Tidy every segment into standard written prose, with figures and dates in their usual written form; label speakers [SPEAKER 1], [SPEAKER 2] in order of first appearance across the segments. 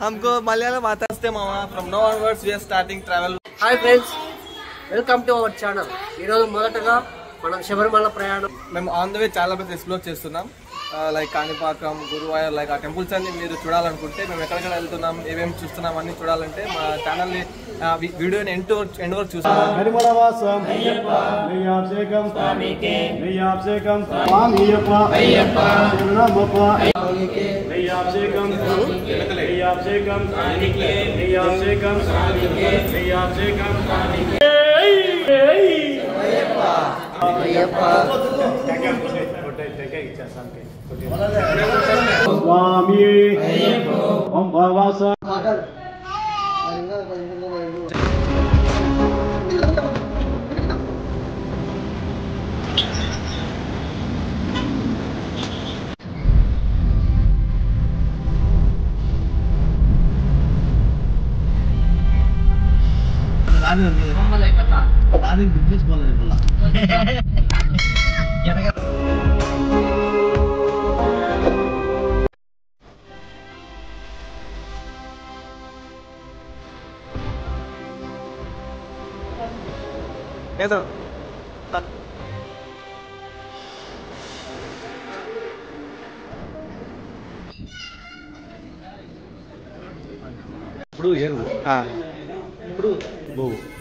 [SPEAKER 1] हमको मलयालम आता है मामा. From now onwards we are starting travel.
[SPEAKER 2] Hi friends, welcome to our channel. ఈ రోజు మొదటగా మనం శబరిమల ప్రయాణం.
[SPEAKER 1] మేము ఆన్ ద వే చాలా ప్లేస్ ఎక్స్ప్లోర్ చేస్తున్నాం. లైక్ కాణిపాకం, గురువాయూర్, లైక్ ఆ టెంపుల్స్ అన్ని మీరు చూడాలనుకుంటే మేము ఎక్కడెక్కడ వెళ్తున్నాం, ఏమేమి చూస్తున్నాం అన్ని చూడాలంటే మా ఛానల్ని వీడియోని ఎండ్ వరకు చూస్తాం.
[SPEAKER 3] హరిమలవాసం అయ్యప్ప నెయ్యాభిషేకం స్వామికే నెయ్యాభిషేకం స్వామియప్ప అయ్యప్ప శరణమప్ప స్వామికే నెయ్యాభిషేకం నెయ్యాభిషేకం స్వామికే నెయ్యాభిషేకం స్వామికే నెయ్యాభిషేకం స్వామికే అయ్యప్ప అయ్యప్ప స్వామి అయ్యప్ప ఓం భగవాస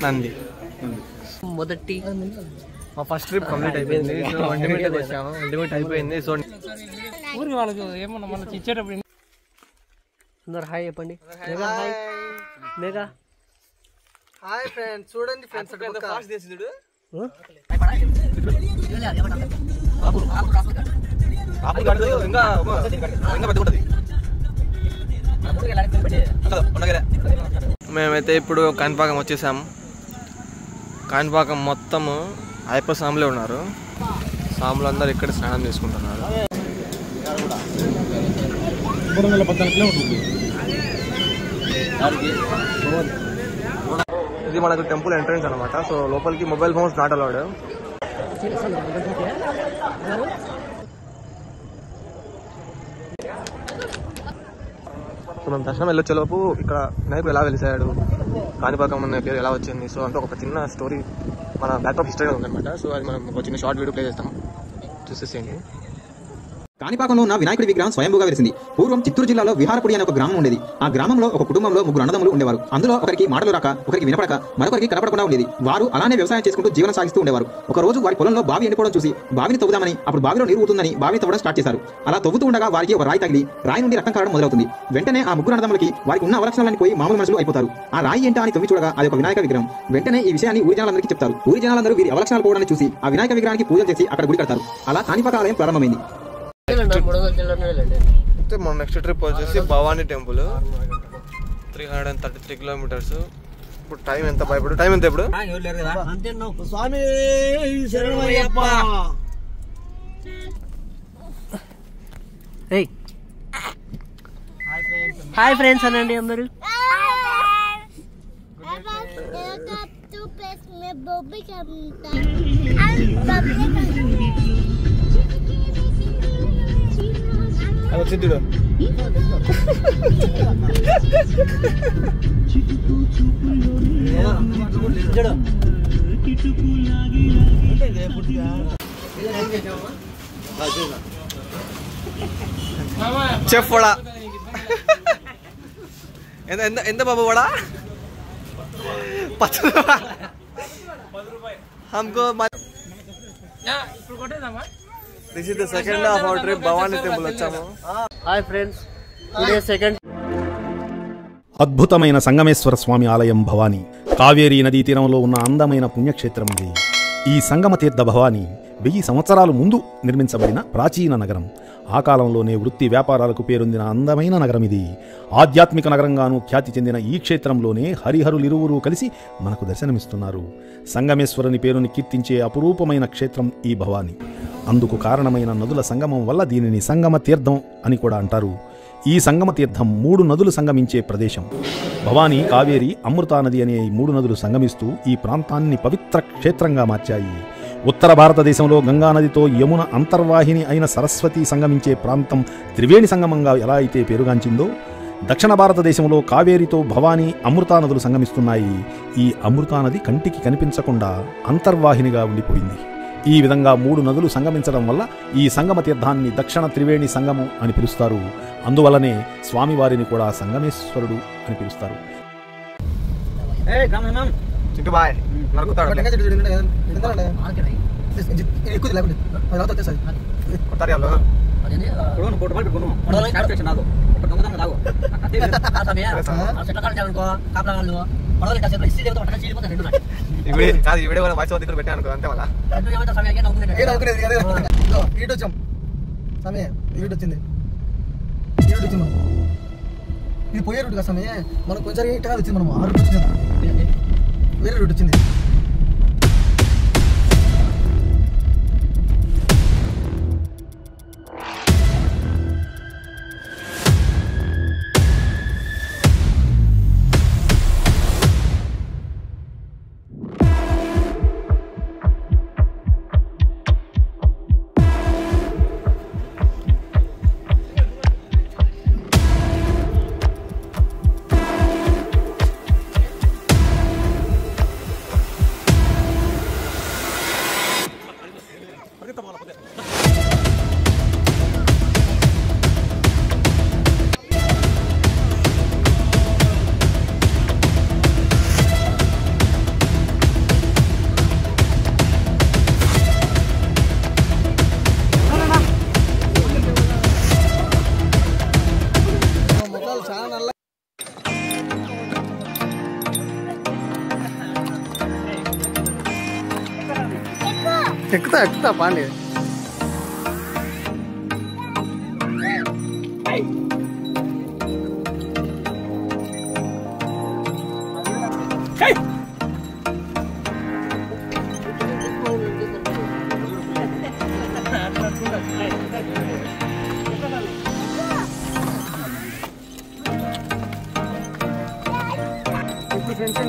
[SPEAKER 1] నంది
[SPEAKER 2] మొదటి
[SPEAKER 1] మా ఫస్ట్ ట్రిప్ కంప్లీట్ అయిపోయింది. సో ఒంటిమిట్టకి వచ్చాము, ఒంటిమిట్ట అయిపోయింది. సో
[SPEAKER 4] ఊరి వాళ్ళకి ఏమన్నా మనం ఇచ్చేటప్పుడు
[SPEAKER 2] అందరు హాయ్ చెప్పండి. Mega hi. Mega
[SPEAKER 1] hi friends, చూడండి ఫ్రెండ్స్ ఫాస్ట్ చేసి చూడు. మేమైతే ఇప్పుడు కాణిపాకం వచ్చేసాము. కాణిపాకం మొత్తము అయ్యప్ప స్వాములే ఉన్నారు. స్వాములు అందరూ ఇక్కడ స్నానం చేసుకుంటున్నారు. ఇది మనకు టెంపుల్ ఎంట్రన్స్ అనమాట. సో లోపలికి mobile phones not allowed. So మనం దర్శనం వెళ్ళొచ్చేలోపు ఇక్కడ వినాయకుడు ఎలా వెలిసాడు, కాణిపాకం అనే పేరు ఎలా వచ్చింది, సో అంటే ఒక చిన్న స్టోరీ మన బ్యాక్డ్రాప్ హిస్టరీగా ఉందన్నమాట. సో అది మనం ఒక చిన్న షార్ట్ వీడియో ప్లే చేస్తాం, చూసేసేయండి.
[SPEAKER 5] కాణిపాకంలో ఉన్న వినాయకుడి విగ్రహం స్వయంభూగా వెలిసింది. పూర్వం చిత్తూరు జిల్లాలో విహారపుడి అనే ఒక గ్రామం ఉండేది. ఆ గ్రామంలో ఒక కుటుంబంలో 3 అన్నదమ్ములు ఉండేవారు. అందులో ఒకరికి మాటలు రాక, ఒకరికి వినపడక, మరొకరికి కనపడకుండా ఉండేది. వారు అలానే వ్యవసాయం చేసుకుంటూ జీవనం సాగిస్తూ ఉండేవారు. ఒక రోజు వారి పొలంలో బావి ఎండిపోవడం చూసి బావిని తవ్వుదామని, అప్పుడు బావిలో నీరు ఊతుందని బావిని తవ్వడం స్టార్ట్ చేశారు. అలా తవ్వుతూ ఉండగా వారికి ఒక రాయి తగిలి రాయి నుండి రక్తం కారడం మొదలవుతుంది. వెంటనే ఆ 3 అన్నదమ్ములకి వారికి ఉన్న అవలక్షణాలని పోయి మామూలు మనుషులు అయిపోతారు. ఆ రాయి ఏంటా అని తవ్వి చూడగా అది ఒక వినాయక విగ్రహం. వెంటనే ఈ విషయాన్ని ఊరి జనాలందరికీ చెప్తారు. ఊరి జనాలందరూ వీరి అవలక్షణాలు పోవడాన్ని చూసి ఆ వినాయక విగ్రహానికి పూజలు చేసి అక్కడ గుడి కడతారు. అలా కాణిపాక ఆలయం ప్రారంభమైంది.
[SPEAKER 1] మన నెక్స్ట్ ట్రిప్ వచ్చేసి భవానీ టెంపుల్, 333 కిలోమీటర్స్. ఇప్పుడు టైం ఎంత భయపడు, టైం ఎంత ఇప్పుడు?
[SPEAKER 2] స్వామి శరణమయ్యప్ప. హాయ్ ఫ్రెండ్స్ అనండి అందరూ.
[SPEAKER 1] వచ్చింది చెఫ్ వడా ఎంత బాబు వడా? 10 రూపాయలు. हमको
[SPEAKER 4] ఇప్పుడు కొట్టేద్దామా?
[SPEAKER 1] This is the second of our trip Bhavani temple వచ్చాము.
[SPEAKER 2] Hi friends, today second.
[SPEAKER 6] అద్భుతమైన సంగమేశ్వర స్వామి ఆలయం భవానీ కావేరీ నదీ తీరంలో ఉన్న అందమైన పుణ్యక్షేత్రం ఇది. ఈ సంగమ తీర్థ భవానీ 1000 సంవత్సరాల ముందు నిర్మించబడిన ప్రాచీన నగరం. ఆ కాలంలోనే వృత్తి వ్యాపారాలకు పేరొందిన అందమైన నగరం ఇది. ఆధ్యాత్మిక నగరంగాను ఖ్యాతి చెందిన ఈ క్షేత్రంలోనే హరిహరులిరువురూ కలిసి మనకు దర్శనమిస్తున్నారు. సంగమేశ్వరుని పేరుని కీర్తించే అపురూపమైన క్షేత్రం ఈ భవానీ. అందుకు కారణమైన నదుల సంగమం వల్ల దీనిని సంగమ తీర్థం అని కూడా అంటారు. ఈ సంగమ తీర్థం 3 నదులు సంగమించే ప్రదేశం. భవానీ, కావేరి, అమృతా నది అనే ఈ 3 నదులు సంగమిస్తూ ఈ ప్రాంతాన్ని పవిత్ర క్షేత్రంగా మార్చాయి. ఉత్తర భారతదేశంలో గంగానదితో యమున అంతర్వాహిని అయిన సరస్వతి సంగమించే ప్రాంతం త్రివేణి సంగమంగా ఎలా అయితే పేరుగాంచిందో, దక్షిణ భారతదేశంలో కావేరితో భవానీ అమృతా నదులు సంగమిస్తున్నాయి. ఈ అమృతా నది కంటికి కనిపించకుండా అంతర్వాహినిగా ఉండిపోయింది. ఈ విధంగా 3 నదులు సంగమించడం వల్ల ఈ సంగమ తీర్థాన్ని దక్షిణ త్రివేణి సంగమం అని పిలుస్తారు. అందువల్లనే స్వామివారిని కూడా సంగమేశ్వరుడు అని పిలుస్తారు.
[SPEAKER 1] చింటూ బాయ్ నరుకుతాడు వీడియో వాయిస్ ఇక్కడ పెట్టాను అనుకో అంతే వాళ్ళ ఈడు వచ్చాం సమయ ఈడు వచ్చింది ఈడు వచ్చింది మనం ఇది పోయే రూట్ కదా సమయ మనకు కొంచెం ఇటుగా వచ్చింది మనం 6 రూట్ వచ్చింది వేరే రూట్ వచ్చింది ఎక్కుతా పాండి ఇప్పుడు ఫ్రెండ్స్